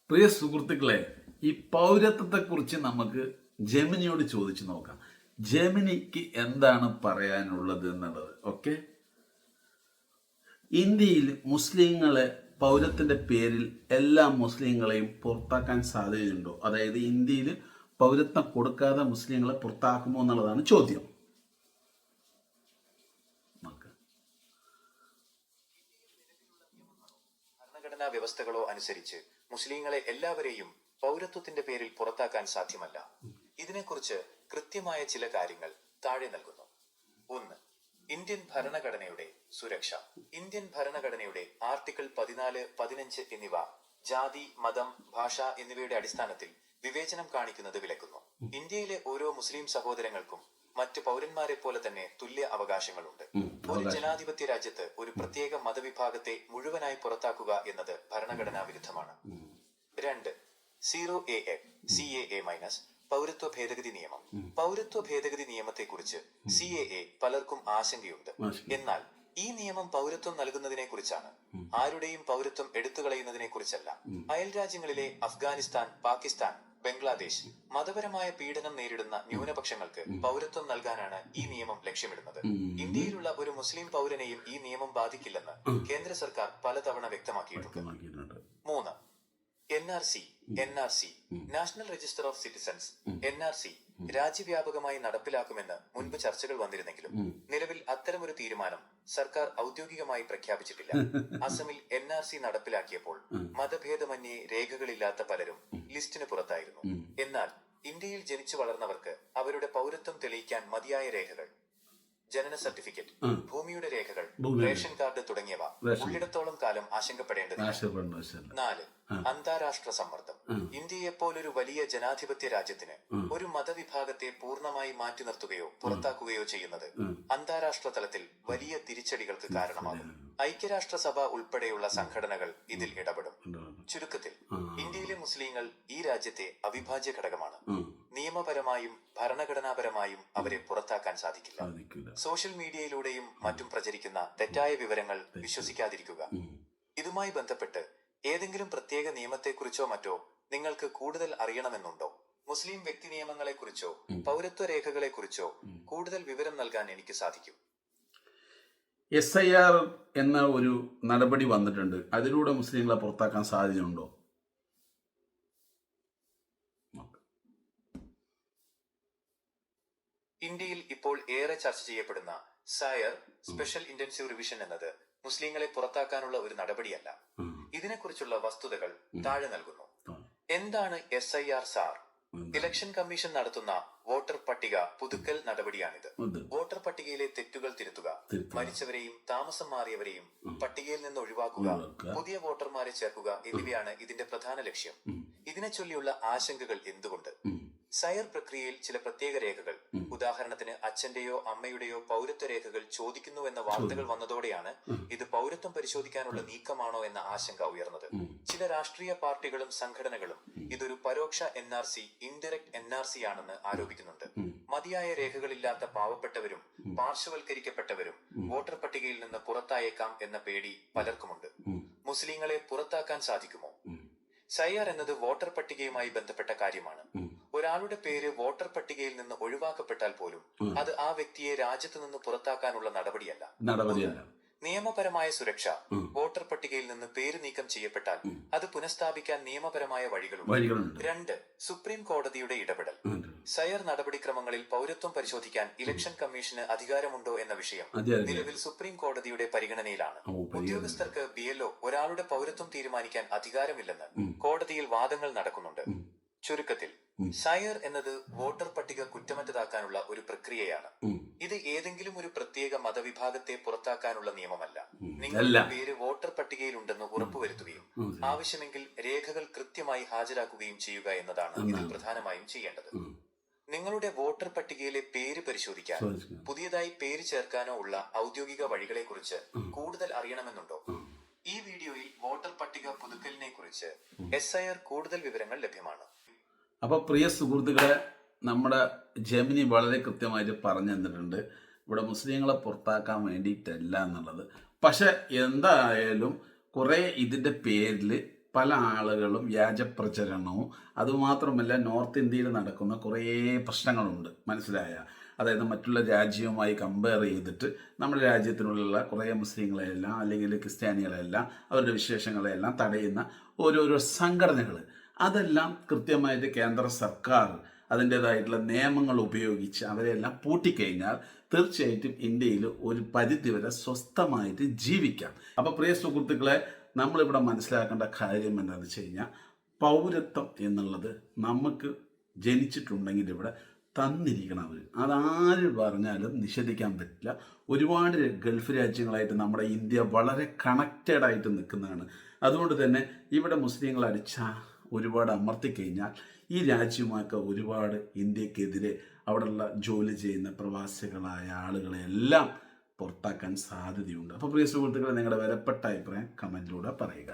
പ്രിയ സുഹൃത്തുക്കളെ, ഈ പൗരത്വത്തെക്കുറിച്ച് നമുക്ക് ജെമിനിയോട് ചോദിച്ചു നോക്കാം. ജെമിനിക്ക് എന്താണ് പറയാനുള്ളത് എന്നുള്ളത്. ഓക്കെ, ഇന്ത്യയിൽ മുസ്ലിങ്ങളെ പൗരത്തിൻ്റെ പേരിൽ എല്ലാ മുസ്ലിങ്ങളെയും പുറത്താക്കാൻ സാധ്യതയുണ്ടോ? അതായത് ഇന്ത്യയിൽ പൗരത്വം കൊടുക്കാതെ മുസ്ലിങ്ങളെ പുറത്താക്കുമോ എന്നുള്ളതാണ് ചോദ്യം. ഭരണഘടനാ വ്യവസ്ഥകളോ അനുസരിച്ച് മുസ്ലിങ്ങളെ എല്ലാവരെയും പൗരത്വത്തിന്റെ പേരിൽ പുറത്താക്കാൻ സാധ്യമല്ല. ഇതിനെക്കുറിച്ച് കൃത്യമായ ചില കാര്യങ്ങൾ താഴെ നൽകുന്നു. 1. ഇന്ത്യൻ ഭരണഘടനയുടെ സുരക്ഷ. ഇന്ത്യൻ ഭരണഘടനയുടെ ആർട്ടിക്കിൾ 14, 15 എന്നിവ ജാതി, മതം, ഭാഷ എന്നിവയുടെ അടിസ്ഥാനത്തിൽ വിവേചനം കാണിക്കുന്നത് വിലക്കുന്നു. ഇന്ത്യയിലെ ഓരോ മുസ്ലിം സഹോദരങ്ങൾക്കും മറ്റ് പൗരന്മാരെ പോലെ തന്നെ തുല്യ അവകാശങ്ങളുണ്ട്. ഒരു ജനാധിപത്യ രാജ്യത്ത് ഒരു പ്രത്യേക മതവിഭാഗത്തെ മുഴുവനായി പുറത്താക്കുക എന്നത് ഭരണഘടനാ വിരുദ്ധമാണ്. 2. 0AA പൗരത്വ ഭേദഗതി നിയമം. പൗരത്വ ഭേദഗതി നിയമത്തെക്കുറിച്ച് CAA പലർക്കും ആശങ്കയുണ്ട്. എന്നാൽ ഈ നിയമം പൗരത്വം നൽകുന്നതിനെ കുറിച്ചാണ്, ആരുടെയും പൗരത്വം എടുത്തുകളയുന്നതിനെ കുറിച്ചല്ല. അയൽ രാജ്യങ്ങളിലെ അഫ്ഗാനിസ്ഥാൻ, പാകിസ്ഥാൻ, ബംഗ്ലാദേശ് മതപരമായ പീഡനം നേരിടുന്ന ന്യൂനപക്ഷങ്ങൾക്ക് പൗരത്വം നൽകാനാണ് ഈ നിയമം ലക്ഷ്യമിടുന്നത്. ഇന്ത്യയിലുള്ള ഒരു മുസ്ലിം പൗരനെയും ഈ നിയമം ബാധിക്കില്ലെന്ന് കേന്ദ്ര സർക്കാർ പലതവണ വ്യക്തമാക്കിയിട്ടുണ്ട്. 3. NRC national register of citizens. NRC രാജ്യവ്യാപകമായി നടപ്പിലാക്കുമെന്ന് മുൻപ് ചർച്ചകൾ വന്നിരുന്നെങ്കിലും നിലവിൽ അത്തരമൊരു തീരുമാനം സർക്കാർ ഔദ്യോഗികമായി പ്രഖ്യാപിച്ചിട്ടില്ല. അസമിൽ NRC നടപ്പിലാക്കിയപ്പോൾ മതഭേദമന്യേ രേഖകളില്ലാത്ത പലരും ലിസ്റ്റിന് പുറത്തായിരുന്നു. എന്നാൽ ഇന്ത്യയിൽ ജനിച്ചു വളർന്നവർക്ക് അവരുടെ പൗരത്വം തെളിയിക്കാൻ മതിയായ രേഖകൾ, ജനന സർട്ടിഫിക്കറ്റ്, ഭൂമിയുടെ രേഖകൾ, റേഷൻ കാർഡ് തുടങ്ങിയവ ഉള്ളിടത്തോളം കാലം ആശങ്കപ്പെടേണ്ടതില്ല. 4. അന്താരാഷ്ട്ര സമ്മർദ്ദം. ഇന്ത്യയെപ്പോലൊരു വലിയ ജനാധിപത്യ രാജ്യത്തിന് ഒരു മതവിഭാഗത്തെ പൂർണ്ണമായി മാറ്റി നിർത്തുകയോ പുറത്താക്കുകയോ ചെയ്യുന്നത് അന്താരാഷ്ട്ര തലത്തിൽ വലിയ തിരിച്ചടികൾക്ക് കാരണമാകും. ഐക്യരാഷ്ട്രസഭ ഉൾപ്പെടെയുള്ള സംഘടനകൾ ഇതിൽ ഇടപെടും. ചുരുക്കത്തിൽ, ഇന്ത്യയിലെ മുസ്ലിങ്ങൾ ഈ രാജ്യത്തെ അവിഭാജ്യ ഘടകമാണ്. നിയമപരമായും ഭരണഘടനാപരമായും അവരെ പുറത്താക്കാൻ സാധിക്കില്ല. സോഷ്യൽ മീഡിയയിലൂടെയും മറ്റും പ്രചരിക്കുന്ന തെറ്റായ വിവരങ്ങൾ വിശ്വസിക്കാതിരിക്കുക. ഇതുമായി ബന്ധപ്പെട്ട് ഏതെങ്കിലും പ്രത്യേക നിയമത്തെക്കുറിച്ചോ മറ്റോ നിങ്ങൾക്ക് കൂടുതൽ അറിയണമെന്നുണ്ടോ? മുസ്ലിം വ്യക്തി നിയമങ്ങളെക്കുറിച്ചോ പൗരത്വ രേഖകളെക്കുറിച്ചോ കൂടുതൽ വിവരം നൽകാൻ എനിക്ക് സാധിക്കും. SIR എന്ന ഒരു നടപടി വന്നിട്ടുണ്ട്. അതിലൂടെ മുസ്ലിങ്ങളെ പുറത്താക്കാൻ സാധ്യതയുണ്ടോ? ഇന്ത്യയിൽ ഇപ്പോൾ ഏറെ ചർച്ച ചെയ്യപ്പെടുന്ന SIR സ്പെഷ്യൽ ഇന്റൻസീവ് റിവിഷൻ എന്നത് മുസ്ലിങ്ങളെ പുറത്താക്കാനുള്ള ഒരു നടപടിയല്ല. ഇതിനെക്കുറിച്ചുള്ള വസ്തുതകൾ താഴെ നൽകുന്നു. എന്താണ് SIR SAR? ഇലക്ഷൻ കമ്മീഷൻ നടത്തുന്ന വോട്ടർ പട്ടിക പുതുക്കൽ നടപടിയാണിത്. വോട്ടർ പട്ടികയിലെ തെറ്റുകൾ തിരുത്തുക, മരിച്ചവരെയും താമസം മാറിയവരെയും പട്ടികയിൽ നിന്ന് ഒഴിവാക്കുക, പുതിയ വോട്ടർമാരെ ചേർക്കുക എന്നിവയാണ് ഇതിന്റെ പ്രധാന ലക്ഷ്യം. ഇതിനെ ചൊല്ലിയുള്ള ആശങ്കകൾ എന്തുകൊണ്ട്? SIR പ്രക്രിയയിൽ ചില പ്രത്യേക രേഖകൾ, ഉദാഹരണത്തിന് അച്ഛന്റെയോ അമ്മയുടെയോ പൗരത്വ രേഖകൾ ചോദിക്കുന്നുവെന്ന വാർത്തകൾ വന്നതോടെയാണ് ഇത് പൗരത്വം പരിശോധിക്കാനുള്ള നീക്കമാണോ എന്ന ആശങ്ക ഉയർന്നത്. ചില രാഷ്ട്രീയ പാർട്ടികളും സംഘടനകളും ഇതൊരു പരോക്ഷ NRC, ഇൻഡയറക്ട് NRC ആണെന്ന് ആരോപിക്കുന്നുണ്ട്. മതിയായ രേഖകളില്ലാത്ത പാവപ്പെട്ടവരും പാർശ്വവൽക്കരിക്കപ്പെട്ടവരും വോട്ടർ പട്ടികയിൽ നിന്ന് പുറത്തായേക്കാം എന്ന പേടി പലർക്കുമുണ്ട്. മുസ്ലിങ്ങളെ പുറത്താക്കാൻ സാധിക്കുമോ? SIR എന്നത് വോട്ടർ പട്ടികയുമായി ബന്ധപ്പെട്ട കാര്യമാണ്. ഒരാളുടെ പേര് വോട്ടർ പട്ടികയിൽ നിന്ന് ഒഴിവാക്കപ്പെട്ടാൽ പോലും അത് ആ വ്യക്തിയെ രാജ്യത്ത് നിന്ന് പുറത്താക്കാനുള്ള നടപടിയല്ല. നിയമപരമായ സുരക്ഷ. വോട്ടർ പട്ടികയിൽ നിന്ന് പേര് നീക്കം ചെയ്യപ്പെട്ടാൽ അത് പുനഃസ്ഥാപിക്കാൻ നിയമപരമായ വഴികളുണ്ട്. 2. സുപ്രീം കോടതിയുടെ ഇടപെടൽ. SIR നടപടിക്രമങ്ങളിൽ പൗരത്വം പരിശോധിക്കാൻ ഇലക്ഷൻ കമ്മീഷന് അധികാരമുണ്ടോ എന്ന വിഷയം നിലവിൽ സുപ്രീം കോടതിയുടെ പരിഗണനയിലാണ്. ഉദ്യോഗസ്ഥർക്ക് BLO ഒരാളുടെ പൗരത്വം തീരുമാനിക്കാൻ അധികാരമില്ലെന്ന് കോടതിയിൽ വാദങ്ങൾ നടക്കുന്നുണ്ട്. ചുരുക്കത്തിൽ, SIR എന്നത് വോട്ടർ പട്ടിക കുറ്റമറ്റതാക്കാനുള്ള ഒരു പ്രക്രിയയാണ്. ഇത് ഏതെങ്കിലും ഒരു പ്രത്യേക മതവിഭാഗത്തെ പുറത്താക്കാനുള്ള നിയമമല്ല. നിങ്ങളുടെ പേര് വോട്ടർ പട്ടികയിലുണ്ടെന്ന് ഉറപ്പുവരുത്തുകയും ആവശ്യമെങ്കിൽ രേഖകൾ കൃത്യമായി ഹാജരാക്കുകയും ചെയ്യുക എന്നതാണ് ഇതിൽ പ്രധാനമായും ചെയ്യേണ്ടത്. നിങ്ങളുടെ വോട്ടർ പട്ടികയിലെ പേര് പരിശോധിക്കാൻ പുതിയതായി പേര് ചേർക്കാനോ ഉള്ള ഔദ്യോഗിക വഴികളെക്കുറിച്ച് കൂടുതൽ അറിയണമെന്നുണ്ടോ? ഈ വീഡിയോയിൽ വോട്ടർ പട്ടിക പുതുക്കലിനെ കുറിച്ച് SIR കൂടുതൽ വിവരങ്ങൾ ലഭ്യമാണ്. അപ്പോൾ പ്രിയ സുഹൃത്തുക്കളെ, നമ്മുടെ ജെമിനി വളരെ കൃത്യമായിട്ട് പറഞ്ഞു തന്നിട്ടുണ്ട്. ഇവിടെ മുസ്ലിങ്ങളെ പുറത്താക്കാൻ വേണ്ടിയിട്ടല്ല എന്നുള്ളത്. പക്ഷെ എന്തായാലും കുറേ ഇതിൻ്റെ പേരിൽ പല ആളുകളും വ്യാജപ്രചരണവും അതുമാത്രമല്ല നോർത്ത് ഇന്ത്യയിൽ നടക്കുന്ന കുറേ പ്രശ്നങ്ങളുണ്ട്, മനസ്സിലായ? അതായത് മറ്റുള്ള രാജ്യവുമായി കമ്പയർ ചെയ്തിട്ട് നമ്മുടെ രാജ്യത്തിനുള്ള കുറേ മുസ്ലിങ്ങളെയെല്ലാം അല്ലെങ്കിൽ ക്രിസ്ത്യാനികളെല്ലാം അവരുടെ വിശേഷങ്ങളെല്ലാം തടയുന്ന ഓരോരോ സംഘടനകൾ, അതെല്ലാം കൃത്യമായിട്ട് കേന്ദ്ര സർക്കാർ അതിൻ്റേതായിട്ടുള്ള നിയമങ്ങൾ ഉപയോഗിച്ച് അവരെല്ലാം പൂട്ടിക്കഴിഞ്ഞാൽ തീർച്ചയായിട്ടും ഇന്ത്യയിൽ ഒരു പരിധിവരെ സ്വസ്ഥമായിട്ട് ജീവിക്കാം. അപ്പോൾ പ്രിയ സുഹൃത്തുക്കളെ, നമ്മളിവിടെ മനസ്സിലാക്കേണ്ട കാര്യം എന്താണെന്ന് വെച്ച് കഴിഞ്ഞാൽ, പൗരത്വം എന്നുള്ളത് നമുക്ക് ജനിച്ചിട്ടുണ്ടെങ്കിൽ ഇവിടെ തന്നിരിക്കണം അവർ. അതാര് പറഞ്ഞാലും നിഷേധിക്കാൻ പറ്റില്ല. ഒരുപാട് ഗൾഫ് രാജ്യങ്ങളായിട്ട് നമ്മുടെ ഇന്ത്യ വളരെ കണക്റ്റഡ് ആയിട്ട് നിൽക്കുന്നതാണ്. അതുകൊണ്ട് തന്നെ ഇവിടെ മുസ്ലിങ്ങൾ ഒരുപാട് അമർത്തിക്കഴിഞ്ഞാൽ ഈ രാജ്യമായിട്ട് ഒരുപാട് ഇന്ത്യക്കെതിരെ അവിടെയുള്ള ജോലി ചെയ്യുന്ന പ്രവാസികളായ ആളുകളെല്ലാം പുറത്താക്കാൻ സാധ്യതയുണ്ട്. അപ്പോൾ പ്രിയ സുഹൃത്തുക്കളെ, നിങ്ങളുടെ വിലപ്പെട്ട അഭിപ്രായം കമൻറ്റിലൂടെ പറയുക.